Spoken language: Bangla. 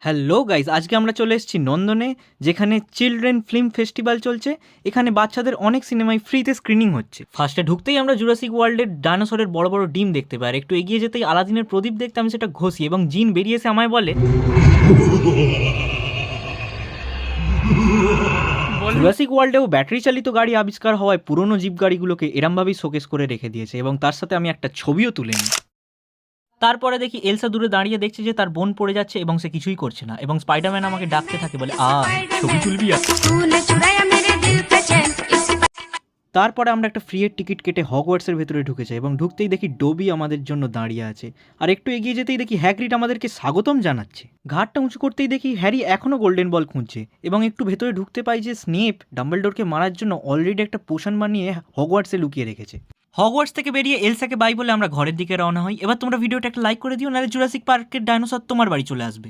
হ্যালো গাইস, আজকে আমরা চলে এসেছি নন্দনে, যেখানে চিলড্রেন ফিল্ম ফেস্টিভ্যাল চলছে। এখানে বাচ্চাদের অনেক সিনেমায় ফ্রিতে স্ক্রিনিং হচ্ছে। ফার্স্টে ঢুকতেই আমরা জুরাসিক ওয়ার্ল্ডের ডাইনোসরের বড় বড় ডিম দেখতে পাই। আর একটু এগিয়ে যেতেই আলাদিনের প্রদীপ দেখতে আমি সেটা ঘষি এবং জিন বেরিয়ে এসে আমায় বলে, জুরাসিক ওয়ার্ল্ডেও ব্যাটারি চালিত গাড়ি আবিষ্কার হওয়ায় পুরনো জিপ গাড়িগুলোকে এরমভাবেই শোকেস করে রেখে দিয়েছে এবং তার সাথে আমি একটা ছবিও তুলে নিই। তারপরে দেখি এলসা দূরে দাঁড়িয়ে দেখছে যে তার বোন পড়ে যাচ্ছে এবং সে কিছুই করছে না, এবং স্পাইডারম্যান আমাকে ডাকতে থাকে, বলে ছবি তুলবি আর। তারপরে আমরা একটা ফ্রি এর টিকিট কেটে হগওয়ার্টসের ভেতরে ঢুকে যাই এবং ঢুকতেই দেখি ডোবি আমাদের জন্য দাঁড়িয়ে আছে। আর একটু এগিয়ে যেতেই দেখি হ্যাগ্রিড আমাদেরকে স্বাগতম জানাচ্ছে। ঘাটটা উঁচু করতেই দেখি হ্যারি এখনও গোল্ডেন বল খুঁজছে এবং একটু ভেতরে ঢুকতে পাই যে স্নেপ ডাম্বলডোরকে মারার জন্য অলরেডি একটা পোশন বানিয়ে হগওয়ার্টসে লুকিয়ে রেখেছে। হগওয়ার্টস থেকে বেরিয়ে এলসাকে বাই বলে আমরা ঘরের দিকে রওনা হই। এবার তোমরা ভিডিওটা একটা লাইক করে দিও, নাহলে জুরাসিক পার্কের ডাইনোসর তোমার বাড়ি চলে আসবে।